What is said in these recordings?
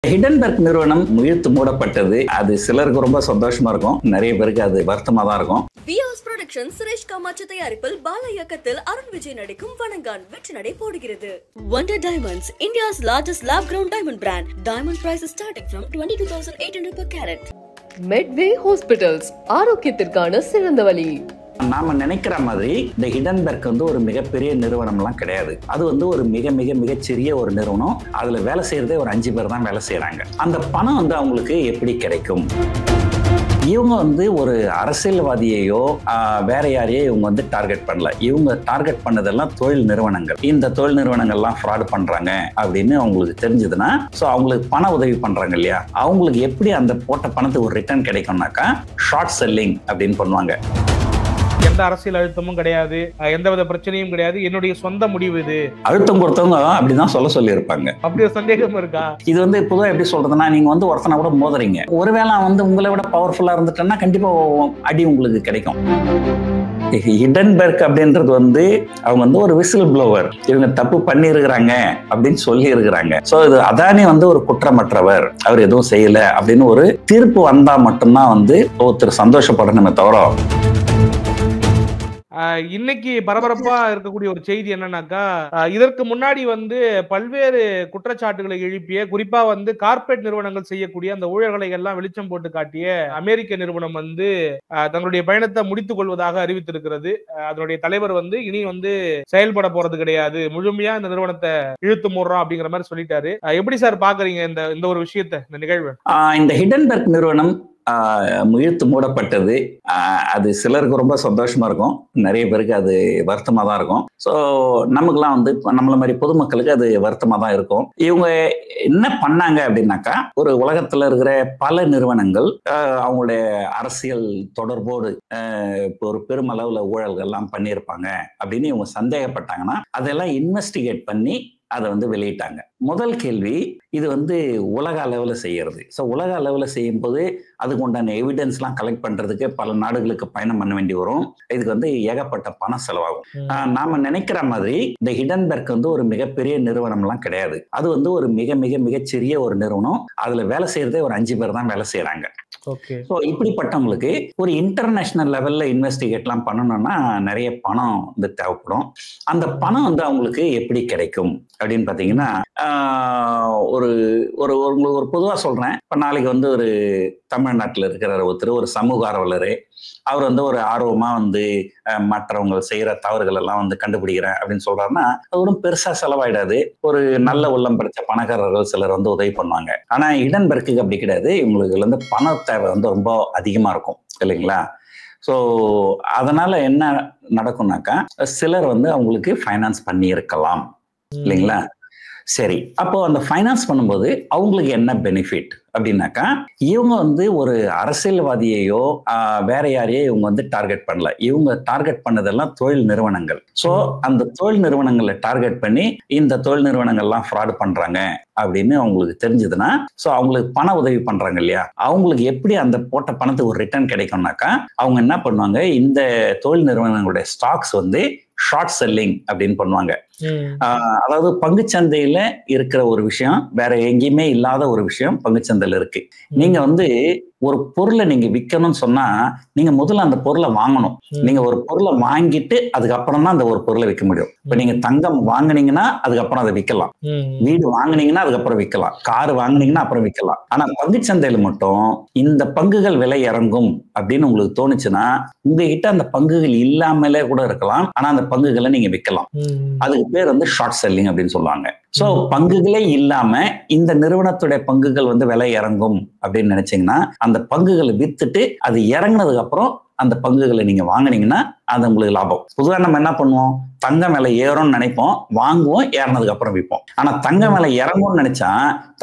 Hindenburg நிறுவனம் இழுத்து மூடப்பட்டது. அது சிலருக்கு ரொம்ப சந்தோஷமா இருக்கும், நிறைய பேருக்கு அது வருத்தமா தான் இருக்கும். வியாஸ் புரொடக்ஷன் சுரேஷ் காமாட்சி தயாரிப்பில் பால இயக்கத்தில் அருண் விஜய் நடிக்கும் வணங்கான் வெற்றி நடை போடுகிறது. Wonder Diamonds, India's largest lab grown diamond brand. Diamond prices starting from 22,800 per carat. Medway Hospitals, ஆரோக்கியத்திற்கான சிறந்த வழி. நாம நினைக்கிற மாதிரி இந்த ஹிடன்பர்க் ஒரு மிகப்பெரிய நிறுவனம்லாம் கிடையாது. அது ஒரு மிகச்சிறிய ஒரு நிறுவனம். அதுல வேலை செய்யறதே ஒரு 5 பேர் தான் வேலை செய்யறாங்க. அந்த பணம் அவங்களுக்கு எப்படி கிடைக்கும்? இவங்க ஒரு அரசியல்வாதியையோ வேற யாரையோ இவங்க டார்கெட் பண்ணல. இவங்க டார்கெட் பண்ணதெல்லாம் தொழில் நிறுவனங்கள். இந்த தொழில் நிறுவனங்கள்லாம் ஃப்ராட் பண்றாங்க அப்படின்னு அவங்களுக்கு தெரிஞ்சதுன்னா, ஸோ அவங்களுக்கு பண உதவி பண்றாங்க இல்லையா, அவங்களுக்கு எப்படி அந்த போட்ட பணத்துக்கு ஒரு ரிட்டர்ன் கிடைக்கும்னாக்கா ஷார்ட் செல்லிங் அப்படின்னு பண்ணுவாங்க. எந்த அரசியல் அழுத்தமும் கிடையாது, எந்தவித பிரச்சனையும் கிடையாது, என்னுடைய சொந்த முடிவு இது. அழுத்தம் கொடுத்தவங்க அப்படிதான் சொல்லி இருப்பாங்க. அப்படி ஒரு சந்தேகம் இருக்கா? இது பொதுவாக எப்படி சொல்றதுன்னா, நீங்க ஒருத்தனை கூட மோதுறீங்க, ஒருவேளை உங்களை விட பவர்ஃபுல்லா இருந்துட்டேன்னா கண்டிப்பா அடி உங்களுக்கு கிடைக்கும். ஹிடன்பர்க் அப்படின்றது அவங்க ஒரு விசில் ப்ளோவர். இவங்க தப்பு பண்ணி இருக்கிறாங்க அப்படின்னு சொல்லி இருக்கிறாங்க. சோ இது அதானி ஒரு குற்றமற்றவர், அவர் எதுவும் செய்யல அப்படின்னு ஒரு தீர்ப்பு வந்தா மட்டும்தான் ஒருத்தர் சந்தோஷப்படணுமே தவிர. இன்னைக்கு பரபரப்பா இருக்கக்கூடிய ஒரு செய்தி என்னன்னாக்கா, இதற்கு முன்னாடி பல்வேறு குற்றச்சாட்டுகளை எழுப்பிய, குறிப்பா கார்ப்பரேட் நிறுவனங்கள் செய்யக்கூடிய அந்த ஊழல்களை எல்லாம் வெளிச்சம் போட்டு காட்டிய அமெரிக்க நிறுவனம் தங்களுடைய பயணத்தை முடித்துக் கொள்வதாக அறிவித்திருக்கிறது. அதனுடைய தலைவர் இனி செயல்பட போறது கிடையாது, முழுமையா இந்த நிறுவனத்தை இழுத்து மூடுறோம் அப்படிங்கிற மாதிரி சொல்லிட்டாரு. எப்படி சார் பாக்குறீங்க இந்த ஒரு விஷயத்தை, இந்த நிகழ்வு? இந்த ஹிடன்பர்க் நிறுவனம் இழுத்து மூடப்பட்டது. அது சிலருக்கு ரொம்ப சந்தோஷமா இருக்கும், நிறைய பேருக்கு அது வருத்தமா தான் இருக்கும். ஸோ நமக்குலாம் நம்மள மாதிரி பொதுமக்களுக்கு அது வருத்தமா தான் இருக்கும். இவங்க என்ன பண்ணாங்க அப்படின்னாக்கா, ஒரு உலகத்துல இருக்கிற பல நிறுவனங்கள் அவங்களுடைய அரசியல் தொடர்போடு ஒரு பெருமளவுல ஊழல்கள்லாம் பண்ணியிருப்பாங்க அப்படின்னு இவங்க சந்தேகப்பட்டாங்கன்னா அதெல்லாம் இன்வெஸ்டிகேட் பண்ணி அதை வெளியிட்டாங்க. முதல் கேள்வி, இது உலக அளவுல செய்யறது. ஸோ உலக அளவுல செய்யும் போது அதுக்கு உண்டான எவிடன்ஸ்லாம் கலெக்ட் பண்றதுக்கு பல நாடுகளுக்கு பயணம் பண்ண வேண்டி வரும். இதுக்கு ஏகப்பட்ட பணம் செலவாகும். நாம நினைக்கிற மாதிரி இந்த ஹிடன்பர்க் ஒரு மிகப்பெரிய நிறுவனம்லாம் கிடையாது. அது ஒரு மிகச்சிறிய ஒரு நிறுவனம். அதுல வேலை செய்யறதே ஒரு 5 பேர் தான் வேலை செய்யறாங்க. ஸோ இப்படிப்பட்டவங்களுக்கு ஒரு இன்டர்நேஷனல் லெவல்ல இன்வெஸ்டிகேட்லாம் பண்ணணும்னா நிறைய பணம் தேவைப்படும். அந்த பணம் அவங்களுக்கு எப்படி கிடைக்கும் அப்படின்னு பாத்தீங்கன்னா, உங்களுக்கு ஒரு பொதுவா சொல்றேன். இப்ப நாளைக்கு ஒரு தமிழ்நாட்டில் இருக்கிற ஒருத்தர், ஒரு சமூக ஆர்வலர், அவர் ஒரு ஆர்வமா மற்றவங்க செய்யற தவறுகள் எல்லாம் கண்டுபிடிக்கிறேன் அப்படின்னு சொல்றாருன்னா அது ஒன்றும் பெருசா செலவாயிடாது. ஒரு நல்ல உள்ளம் படைச்ச பணக்காரர்கள் சிலர் உதவி பண்ணுவாங்க. ஆனா ஹிடன்பர்க்கு அப்படி கிடையாது. இவங்களுக்கு பண தேவை ரொம்ப அதிகமா இருக்கும் இல்லைங்களா? ஸோ அதனால என்ன நடக்கும்னாக்கா, சிலர் அவங்களுக்கு ஃபைனான்ஸ் பண்ணி இருக்கலாம் இல்லைங்களா? சரி, அப்போ அந்த ஃபைனான்ஸ் பண்ணும்போது அவங்களுக்கு என்ன பெனிஃபிட் அப்படின்னாக்கா, இவங்க ஒரு அரசியல்வாதியையோ வேற யாரையோ இவங்க டார்கெட் பண்ணல. இவங்க டார்கெட் பண்ணதெல்லாம் தொழில் நிறுவனங்கள். ஸோ அந்த தொழில் நிறுவனங்களை டார்கெட் பண்ணி இந்த தொழில் நிறுவனங்கள்லாம் ஃப்ராட் பண்றாங்க அப்படின்னு அவங்களுக்கு தெரிஞ்சதுன்னா, ஸோ அவங்களுக்கு பண உதவி பண்றாங்க இல்லையா, அவங்களுக்கு எப்படி அந்த போட்ட பணத்துக்கு ஒரு ரிட்டர்ன் கிடைக்கும்னாக்கா, அவங்க என்ன பண்ணுவாங்க, இந்த தொழில் நிறுவனங்களுடைய ஸ்டாக்ஸ் ஷார்ட் செல்லிங் அப்படின்னு பண்ணுவாங்க. அதாவது பங்குச்சந்தையில இருக்கிற ஒரு விஷயம் வேற எங்கேயுமே இல்லாத ஒரு விஷயம் பங்குச்சந்தையில இருக்கு. நீங்க ஒரு பொருளை நீங்க விற்கணும்னு சொன்னா நீங்க முதல்ல அந்த பொருளை வாங்கணும். நீங்க ஒரு பொருளை வாங்கிட்டு அதுக்கப்புறம் தான் அந்த ஒரு பொருளை விற்க முடியும். இப்ப நீங்க தங்கம் வாங்கினீங்கன்னா அதுக்கப்புறம் அதை விற்கலாம், வீடு வாங்கினீங்கன்னா அதுக்கப்புறம் விற்கலாம், கார் வாங்கினீங்கன்னா அப்புறம் விற்கலாம். ஆனா பங்குச்சந்தையில மட்டும் இந்த பங்குகள் விலை இறங்கும் அப்படின்னு உங்களுக்கு தோணுச்சுன்னா உங்ககிட்ட அந்த பங்குகள் இல்லாமலே கூட இருக்கலாம், ஆனா அந்த பங்குகளை நீங்க விற்கலாம். அதுக்கு பேர் ஷார்ட் செல்லிங் அப்படின்னு சொல்லுவாங்க. சோ பங்குகளே இல்லாம இந்த நிறுவனத்துடைய பங்குகள் விலை இறங்கும் அப்படின்னு நினைச்சீங்கன்னா அந்த பங்குகளை வித்துட்டு அது இறங்கினதுக்கு அப்புறம் அந்த பங்குகளை நீங்க வாங்கினீங்கன்னா அது உங்களுக்கு லாபம். பொதுவாக நம்ம என்ன பண்ணுவோம், தங்கம் விலை ஏறும்னு நினைப்போம், வாங்குவோம், ஏறினதுக்கு அப்புறம் விற்போம். ஆனா தங்கம் விலை இறங்கும்னு நினைச்சா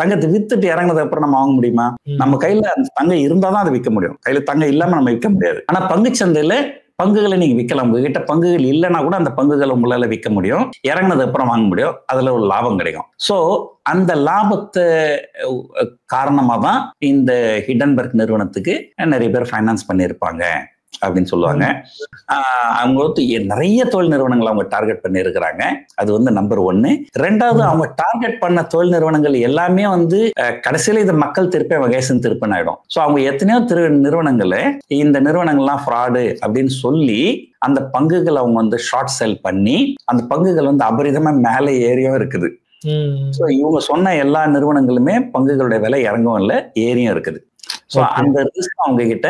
தங்கத்தை வித்துட்டு இறங்கினதுக்கு அப்புறம் நம்ம வாங்க முடியுமா? நம்ம கையில அந்த தங்கம் இருந்தாதான் அதை விற்க முடியும். கையில தங்கம் இல்லாம நம்ம விற்க முடியாது. ஆனா பங்குச்சந்தையில பங்குகளை நீங்க விற்கலாம். உங்ககிட்ட பங்குகள் இல்லைன்னா கூட அந்த பங்குகளை உங்களால விற்க முடியும், இறங்கினது அப்புறம் வாங்க முடியும், அதுல ஒரு லாபம் கிடைக்கும். சோ அந்த லாபத்தை காரணமா தான் இந்த ஹிடன்பர்க் நிறுவனத்துக்கு நிறைய பேர் ஃபைனான்ஸ் பண்ணியிருப்பாங்க அப்படின்னு சொல்லுவாங்க. அவங்க வந்து நிறைய தொழில் நிறுவனங்கள் அவங்க டார்கெட் பண்ணி இருக்கிறாங்க. அது வந்து நம்பர் 1. 2வது, அவங்க டார்கெட் பண்ண தொழில் நிறுவனங்கள் எல்லாமே வந்து கடைசியில இது மக்கள் திருப்பி வகைசன் திருப்பன் ஆயிடும். ஸோ அவங்க எத்தனையோ நிறுவனங்களை இந்த நிறுவனங்கள்லாம் ஃப்ராடு அப்படின்னு சொல்லி அந்த பங்குகள் அவங்க வந்து ஷார்ட் செல் பண்ணி அந்த பங்குகள் வந்து அபரிதமா மேலே ஏறியும் இருக்குது. ஸோ இவங்க சொன்ன எல்லா நிறுவனங்களுமே பங்குகளுடைய விலை இறங்கவும் இல்லை, ஏறியும் இருக்குது. ஸோ அந்த ரிஸ்க் அவங்க கிட்ட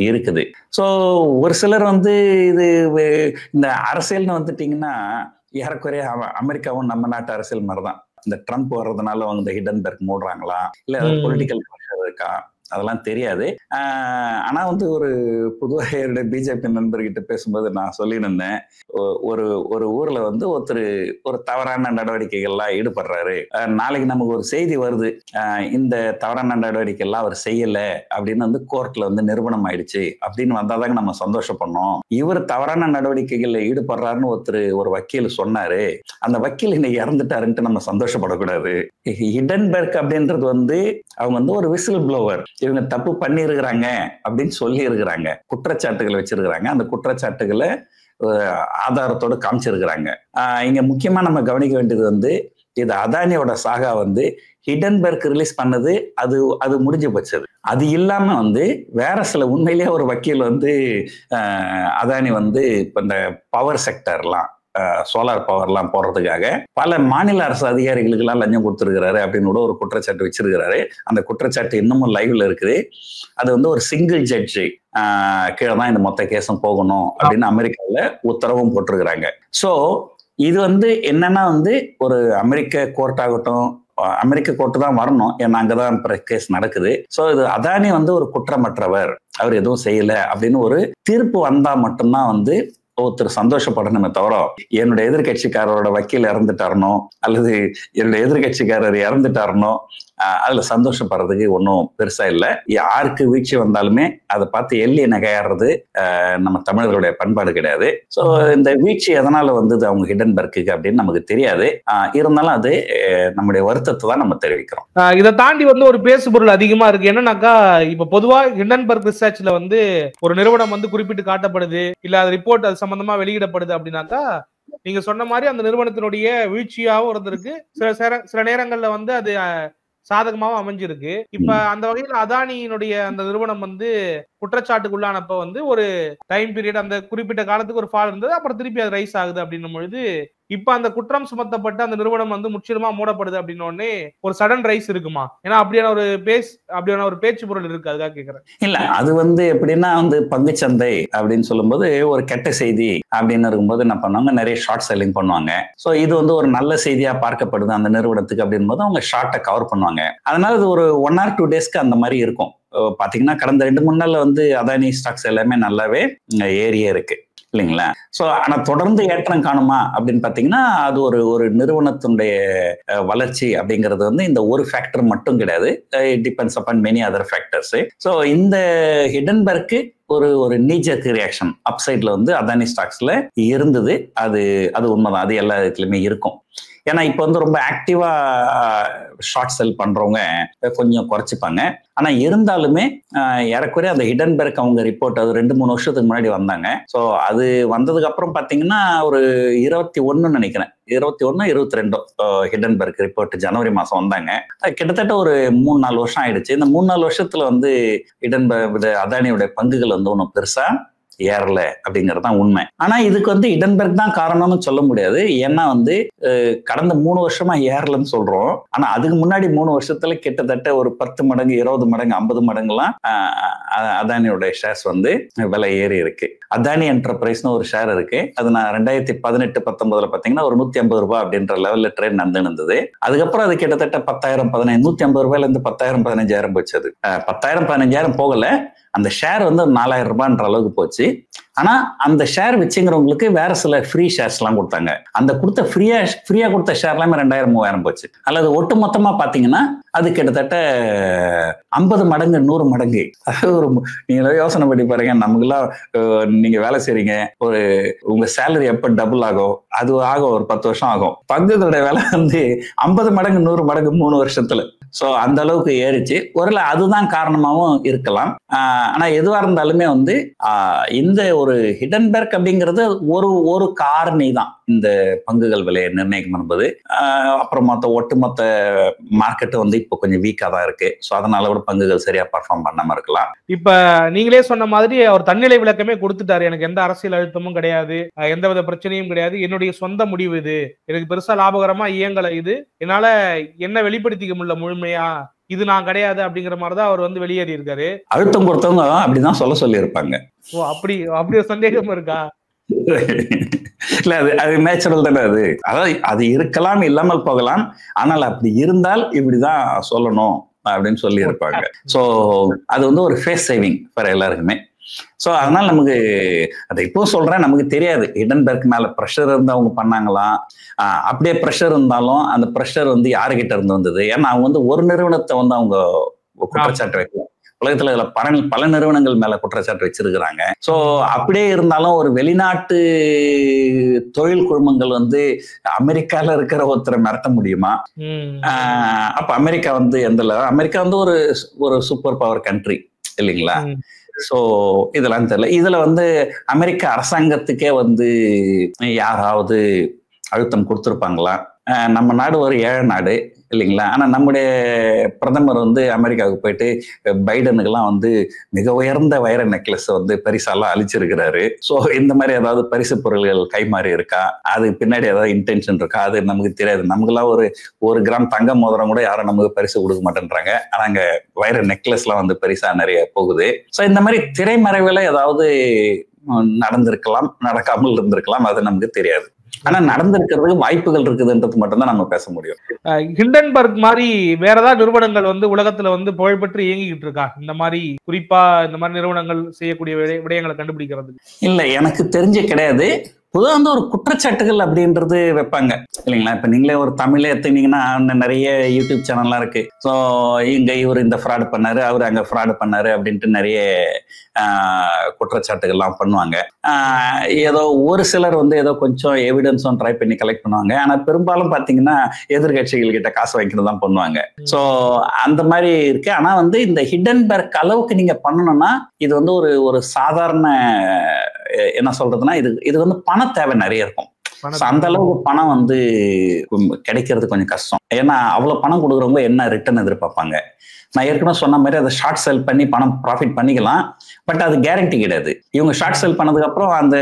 இருக்குது. ஸோ ஒரு சிலர் வந்து இது இந்த அரசியல்னு வந்துட்டீங்கன்னா ஏறக்குறைய அமெரிக்காவும் நம்ம நாட்டு அரசியல் மாதிரிதான். இந்த ட்ரம்ப் வர்றதுனால அவங்க இந்த ஹிடன்பெர்க் மூடுறாங்களா இல்ல பொலிட்டிக்கல் ப்ரெஷர் இருக்கா அதெல்லாம் தெரியாது. ஆனா வந்து ஒரு பொதுவாக என்னுடைய பிஜேபி நண்பர்கிட்ட பேசும்போது நான் சொல்லியிருந்தேன், ஒரு ஊர்ல வந்து ஒரு தவறான நடவடிக்கைகள்லாம் ஈடுபடுறாரு, நாளைக்கு நமக்கு ஒரு செய்தி வருது இந்த தவறான நடவடிக்கை எல்லாம் அவர் செய்யல அப்படின்னு வந்து கோர்ட்ல வந்து நிரூபணம் ஆயிடுச்சு அப்படின்னு வந்தாதாங்க நம்ம சந்தோஷப்படணும். இவர் தவறான நடவடிக்கைகள்ல ஈடுபடுறாருன்னு ஒரு வக்கீல் சொன்னாரு, அந்த வக்கீல் இன்னைக்கு இறந்துட்டாருன்ட்டு நம்ம சந்தோஷப்படக்கூடாது. ஹிடன்பெர்க் அப்படின்றது வந்து அவங்க வந்து ஒரு விசில் ப்ளோவர், இவங்க தப்பு பண்ணி இருக்கிறாங்க அப்படின்னு சொல்லி இருக்கிறாங்க, குற்றச்சாட்டுகள் வச்சிருக்கிறாங்க, அந்த குற்றச்சாட்டுகளை ஆதாரத்தோடு காமிச்சிருக்கிறாங்க. இங்க முக்கியமா நம்ம கவனிக்க வேண்டியது வந்து இது அதானியோட சாகா வந்து ஹிடன்பெர்க் ரிலீஸ் பண்ணது அது முடிஞ்சு போச்சது. அது இல்லாம வந்து வேற சில உண்மையிலேயே ஒரு வக்கீல் வந்து அதானி வந்து இப்ப இந்த பவர் செக்டர்லாம் சோலார் பவர்லாம் போடுறதுக்காக பல மாநில அரசு அதிகாரிகளுக்கு எல்லாம் லஞ்சம் கொடுத்துருக்கிறாரு அப்படின்னு கூட ஒரு குற்றச்சாட்டு வச்சிருக்கிறாரு. அந்த குற்றச்சாட்டு இன்னமும் லைவ்ல இருக்குது. அது வந்து ஒரு சிங்கிள் ஜட்ஜு கீழே தான் இந்த மொத்த கேஸும் போகணும் அப்படின்னு அமெரிக்காவில் உத்தரவும் போட்டிருக்கிறாங்க. ஸோ இது வந்து என்னன்னா வந்து ஒரு அமெரிக்க கோர்ட் ஆகட்டும், அமெரிக்க கோர்ட்டு தான் வரணும், ஏன்னா அங்கதான் கேஸ் நடக்குது. ஸோ இது அதானி வந்து ஒரு குற்றமற்றவர், அவர் எதுவும் செய்யல அப்படின்னு ஒரு தீர்ப்பு வந்தா மட்டும்தான் வந்து ஒருத்தர் சந்தோஷப்படணுமே தவிர என்னுடைய எதிர்கட்சிக்காரரோட வக்கீல் இறந்துட்டாரனோ அல்லது என்னுடைய எதிர்கட்சிக்காரர் இறந்துட்டாரனோ அதுல சந்தோஷப்படுறதுக்கு ஒன்றும் பெருசா இல்லை. யாருக்கு வீழ்ச்சி வந்தாலுமே அதை பார்த்து எள்ளி நகையாடுறது நம்ம தமிழர்களுடைய பண்பாடு கிடையாது. ஸோ இந்த வீழ்ச்சி எதனால வந்தது அவங்க ஹிடன்பெர்க்கு அப்படின்னு நமக்கு தெரியாது. இருந்தாலும் அது நம்முடைய வருத்தத்தை தான் நம்ம தெரிவிக்கிறோம். இதை தாண்டி வந்து ஒரு பேசுபொருள் அதிகமா இருக்கு. என்னன்னாக்கா இப்ப பொதுவா ஹிடன்பெர்க் ரிசர்ச்ல வந்து ஒரு நிறுவனம் வந்து குறிப்பிட்டு காட்டப்படுது, இல்ல அது ரிப்போர்ட் அது சம்பந்தமா வெளியிடப்படுது அப்படின்னாக்கா நீங்க சொன்ன மாதிரி அந்த நிறுவனத்தினுடைய வீழ்ச்சியாகவும் இருந்திருக்கு, சில நேரங்கள்ல வந்து அது சாதகமாகவும் அமைஞ்சிருக்கு. இப்ப அந்த வகையில் அதானியினுடைய அந்த நிறுவனம் வந்து குற்றச்சாட்டுக்குள்ளானப்ப வந்து ஒரு டைம் பீரியட் அந்த குறிப்பிட்ட காலத்துக்கு ஒரு ஃபால் இருந்தது, அப்புறம் திருப்பி அது ரைஸ் ஆகுது அப்படின்னும் பொழுது இப்ப அந்த குற்றம் சுமத்தப்பட்ட அந்த நிறுவனம் வந்து முற்றிலுமா மூடப்படுது அப்படின்னு உடனே ஒரு சடன் ரைஸ் இருக்குமா? ஏன்னா அப்படியான ஒரு பேச்சு பொருள் இருக்கு, அதுக்காக கேக்குறேன். இல்ல அது வந்து எப்படின்னா வந்து பங்குச்சந்தை அப்படின்னு சொல்லும்போது ஒரு கெட்ட செய்தி அப்படின்னு இருக்கும்போது என்ன பண்ணுவாங்க, நிறைய ஷார்ட் செல்லிங் பண்ணுவாங்க. ஸோ இது வந்து ஒரு நல்ல செய்தியா பார்க்கப்படுது அந்த நிறுவனத்துக்கு அப்படின் போது அவங்க ஷார்ட்டை கவர் பண்ணுவாங்க. அதனால இது ஒரு 1 or 2 days அந்த மாதிரி இருக்கும். பாத்தீங்கன்னா கடந்த 2-3 நாள்ல வந்து அதானி ஸ்டாக்ஸ் எல்லாமே நல்லாவே ஏறியே இருக்கு இல்லைங்களா? ஸோ ஆனா தொடர்ந்து ஏற்றம் காணுமா அப்படின்னு பாத்தீங்கன்னா அது ஒரு நிறுவனத்தினுடைய வளர்ச்சி அப்படிங்கிறது வந்து இந்த ஒரு ஃபேக்டர் மட்டும் கிடையாது, it depends upon many other factors. So இந்த ஹிடன்பெர்க்கு ஒரு நீஜர்க் ரியாக்ஷன் அப்சைட்ல வந்து அதானி ஸ்டாக்ஸ்ல இருந்தது. அது உண்மைதான், அது எல்லா இடத்துலயுமே இருக்கும். ஏன்னா இப்ப வந்து ரொம்ப ஆக்டிவா ஷார்ட் செல் பண்றவங்க கொஞ்சம் குறைச்சிப்பாங்க. ஆனா இருந்தாலுமே ஏறக்குறைய அந்த ஹிடன்பெர்க் அவங்க ரிப்போர்ட் அது 2-3 வருஷத்துக்கு முன்னாடி வந்தாங்க. ஸோ அது வந்ததுக்கு அப்புறம் பாத்தீங்கன்னா ஒரு 21 நினைக்கிறேன், 21-22 ஹிடன்பெர்க் ரிப்போர்ட் ஜனவரி மாசம் வந்தாங்க. கிட்டத்தட்ட ஒரு 3-4 வருஷம் ஆயிடுச்சு. இந்த 3-4 வருஷத்துல வந்து ஹிடன்பெர்க் அதானியோட பங்குகள் வந்து ஒன்றும் பெருசா ஏறல அப்படிங்கிறது தான் உண்மை. ஆனா இதுக்கு வந்து ஹிடன்பெர்க் தான் காரணம்னு சொல்ல முடியாது. ஏன்னா வந்து கடந்த 3 வருஷமா ஏறலன்னு சொல்றோம். ஆனா அதுக்கு முன்னாடி 3 வருஷத்துல கிட்டத்தட்ட ஒரு 10 மடங்கு 20 மடங்கு 50 மடங்குலாம் அதானியோட ஷேர்ஸ் வந்து விலை ஏறி இருக்கு. அதானி என்டர்பிரைஸ்னு ஒரு ஷேர் இருக்கு, அது நான் 2018-19 பாத்தீங்கன்னா ஒரு 150 ரூபாய் அப்படின்ற லெவல்ல ட்ரேட் நடந்துருந்தது. அதுக்கப்புறம் அது கிட்டத்தட்ட 10,000-15,000 150 ரூபாயில இருந்து 10,000-15,000 போச்சு. அது 10,000-15,000 போகல, அந்த ஷேர் வந்து 4,000 ரூபாய்ன்ற அளவுக்கு போச்சு. ஆனா அந்த ஷேர் வச்சுங்கிறவங்களுக்கு வேற சில ஃப்ரீ ஷேர்ஸ் எல்லாம் கொடுத்தாங்க. அந்த கொடுத்த ஃப்ரீயா கொடுத்த ஷேர் எல்லாமே 2,000-3,000 போச்சு. அல்லது ஒட்டு மொத்தமா பாத்தீங்கன்னா அது கிட்டத்தட்ட 50 மடங்கு 100 மடங்கு. அதாவது நீங்க யோசனை பண்ணி பாருங்க, நமக்குலாம் நீங்க வேலை செய்றீங்க, உங்க சேலரி எப்ப டபுள் ஆகும், அது ஆகும் ஒரு 10 வருஷம் ஆகும். பங்குகளுடைய விலை வந்து 50 மடங்கு 100 மடங்கு 3 வருஷத்துல. ஸோ அந்த அளவுக்கு ஏறிச்சு. ஒருவேளை அதுதான் காரணமாகவும் இருக்கலாம். ஆனா எதுவா இருந்தாலுமே வந்து இந்த ஒரு ஹிடன்பெர்க் அப்படிங்கிறது ஒரு காரணி தான் இந்த பங்குகள் விலையை நிர்ணயிக்கும் என்பது. அப்புறம் ஒட்டுமொத்த மார்க்கெட் வந்து இப்போ கொஞ்சம் வீக்கா தான் இருக்கு. ஸோ அதனால கூட பங்குகள் சரியா பர்ஃபார்ம் பண்ணாம இருக்கலாம். இப்ப நீங்களே சொன்ன மாதிரி அவர் தன்னிலை விளக்கமே கொடுத்துட்டாரு. எனக்கு எந்த அரசியல் அழுத்தமும் கிடையாது, எந்தவித பிரச்சனையும் கிடையாது, என்னுடைய சொந்த முடிவு இது, எனக்கு பெருசா லாபகரமா இயங்கல, இது என்னால என்ன வெளிப்படுத்திக்க முடியல முழுமையா, இது நான் கிடையாது அப்படிங்கிற மாதிரிதான் அவர் வந்து வெளியேறி இருக்காரு. அழுத்தம் கொடுத்தவங்க அப்படிதான் சொல்லி இருப்பாங்க. ஓ அப்படி ஒரு சந்தேகம் இருக்கா? இல்ல அது நேச்சுரல் தானே. அதாவது அது இருக்கலாம், இல்லாமல் போகலாம். ஆனால் அப்படி இருந்தால் இப்படிதான் சொல்லணும் அப்படின்னு சொல்லி இருப்பாங்க. சோ அது வந்து ஒரு ஃபேஸ் சேவிங் ஃபார் எல்லாருக்குமே. ஸோ அதனால நமக்கு அதை இப்போ சொல்றேன், நமக்கு தெரியாது ஹிடன்பெர்க் மேல ப்ரெஷர் இருந்து அவங்க பண்ணாங்களாம். அப்படியே ப்ரெஷர் இருந்தாலும் அந்த ப்ரெஷர் வந்து யாருகிட்ட இருந்து வந்தது? ஏன்னா அவங்க வந்து ஒரு நிறுவனத்தை வந்து அவங்க குற்றச்சாட்டு வைக்கலாம். உலகத்துல இதுல பல நிறுவனங்கள் மேல குற்றச்சாட்டு வச்சிருக்கிறாங்க. சோ அப்படியே இருந்தாலும் ஒரு வெளிநாட்டு தொழில் குழுமங்கள் வந்து அமெரிக்கால இருக்கிற ஒருத்தரை மிரட்ட முடியுமா? அப்ப அமெரிக்கா வந்து அமெரிக்கா வந்து ஒரு சூப்பர் பவர் கண்ட்ரி இல்லைங்களா? சோ இதெல்லாம் தெரியல. இதுல வந்து அமெரிக்க அரசாங்கத்துக்கே வந்து யாராவது அழுத்தம் கொடுத்துருப்பாங்களா? நம்ம நாடு ஒரு ஏழை நாடு இல்லைங்களா? ஆனா நம்முடைய பிரதமர் வந்து அமெரிக்காவுக்கு போயிட்டு பைடனுக்கெல்லாம் வந்து மிக உயர்ந்த வைர நெக்லஸ் வந்து பரிசாலாம் அளிச்சிருக்கிறாரு. ஸோ இந்த மாதிரி ஏதாவது பரிசு பொருள்கள் கைமாறி இருக்கா? அது பின்னாடி ஏதாவது இன்டென்ஷன் இருக்கா? அது நமக்கு தெரியாது. நமக்குலாம் ஒரு கிராம் தங்க மோதிரம் கூட யாரும் நமக்கு பரிசு கொடுக்க மாட்டேன்றாங்க. ஆனா அங்க வைர நெக்லஸ் எல்லாம் வந்து பரிசா நிறைய போகுது. ஸோ இந்த மாதிரி திரைமறைவுல ஏதாவது நடந்திருக்கலாம், நடக்காமல் இருந்திருக்கலாம், அது நமக்கு தெரியாது. ஆனா நடந்திருக்கிறதுக்கு வாய்ப்புகள் இருக்குதுன்றது மட்டும்தான் நம்ம பேச முடியும். ஹிண்டன்பெர்க் மாதிரி வேற ஏதாவது நிறுவனங்கள் வந்து உலகத்துல வந்து புகழ்பெற்று இயங்கிக்கிட்டு இருக்கா? இந்த மாதிரி குறிப்பா இந்த மாதிரி நிறுவனங்கள் செய்யக்கூடிய விடயங்களை கண்டுபிடிக்கிறது இல்ல, எனக்கு தெரிஞ்சு கிடையாது. பொதுவாக வந்து ஒரு குற்றச்சாட்டுகள் அப்படின்றது வைப்பாங்க இல்லைங்களா? இப்போ நீங்களே ஒரு தமிழே எடுத்துக்கிட்டீங்கன்னா நிறைய யூடியூப் சேனல்லாம் இருக்கு. ஸோ இங்கே இவர் இந்த ஃப்ராடு பண்ணாரு, அவர் அங்கே ஃப்ராடு பண்ணாரு அப்படின்ட்டு நிறைய குற்றச்சாட்டுகள்லாம் பண்ணுவாங்க. ஏதோ ஒரு சிலர் வந்து ஏதோ கொஞ்சம் எவிடன்ஸும் ட்ரை பண்ணி கலெக்ட் பண்ணுவாங்க. ஆனால் பெரும்பாலும் பார்த்தீங்கன்னா எதிர்கட்சிகள் கிட்ட காசு வைக்கிறது தான் பண்ணுவாங்க. ஸோ அந்த மாதிரி இருக்கு. ஆனால் வந்து இந்த ஹிடன்பெர்க் அளவுக்கு நீங்க பண்ணணும்னா இது வந்து ஒரு சாதாரண என்ன சொல்றதுன்னா இது வந்து பண தேவை நிறைய இருக்கும். அந்த அளவுக்கு பணம் வந்து கிடைக்கிறது கொஞ்சம் கஷ்டம். ஏன்னா அவ்வளவு பணம் கொடுக்குறவங்க என்ன ரிட்டர்ன் எதிர்பார்ப்பாங்க? நான் ஏற்கனவே சொன்ன மாதிரி அதை ஷார்ட் செல் பண்ணி பணம் ப்ராஃபிட் பண்ணிக்கலாம். பட் அது கேரண்டி கிடையாது. இவங்க ஷார்ட் செல் பண்ணதுக்கு அப்புறம் அந்த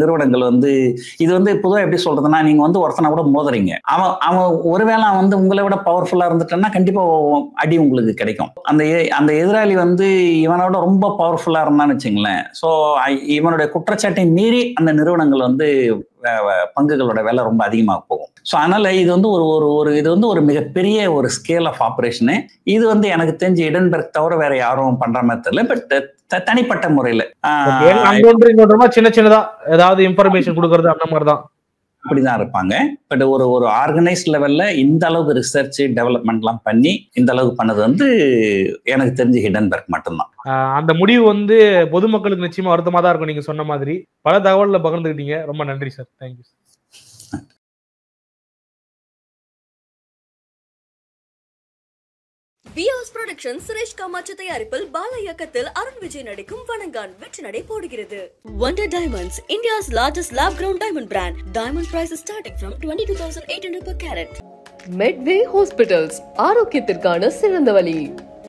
நிறுவனங்கள் வந்து இது வந்து பொதுவாக எப்படி சொல்றதுன்னா, நீங்க வந்து ஒருத்தனை கூட மோதுறீங்க, அவன் ஒருவேளை வந்து உங்களை விட பவர்ஃபுல்லா இருந்துட்டேன்னா கண்டிப்பா அடி உங்களுக்கு கிடைக்கும். அந்த எதிராளி வந்து இவனோட ரொம்ப பவர்ஃபுல்லா இருந்தான்னு வச்சுங்களேன். ஸோ இவனுடைய குற்றச்சாட்டை மீறி அந்த நிறுவனங்கள் வந்து பங்குகளோட விலை ரொம்ப அதிகமாக போகும். ஸோ அதனால இது வந்து இது வந்து ஒரு மிகப்பெரிய ஒரு ஸ்கேல் ஆஃப் ஆப்ரேஷனு. இது வந்து எனக்கு தெரிஞ்சு ஹிடன்பெர்க் தவிர வேற யாரும் பண்ற மாதிரி தெரியல. பட் தனிப்பட்ட முறையில சின்ன சின்னதா ஏதாவது இன்ஃபர்மேஷன் கொடுக்கறது அந்த மாதிரி தான் அப்படிதான் இருப்பாங்க. பட் ஒரு ஆர்கனைஸ்ட் லெவல்ல இந்த அளவுக்கு ரிசர்ச் டெவலப்மெண்ட்லாம் பண்ணி இந்த அளவுக்கு பண்ணது வந்து எனக்கு தெரிஞ்சு ஹிடன்பெர்க் மட்டும்தான். அந்த முடிவு வந்து பொதுமக்களுக்கு நிச்சயமா வருத்தமா தான் இருக்கும். நீங்க சொன்ன மாதிரி பல தகவல்ல பகிர்ந்துக்கிட்டீங்க. ரொம்ப நன்றி sir. Thank you. Vyas production Suresh Kamatchi தயாரிப்பில் பாலா இயக்கத்தில் அருண் விஜய் நடிக்கும் வணங்கான் வெற்றி நடை போடுகிறது. Wonder Diamonds, India's largest lab grown diamond brand. Diamond price is starting from 22,800 per carat. Medway Hospitals, ஆரோக்கியத்திற்கான சிறந்த வழி.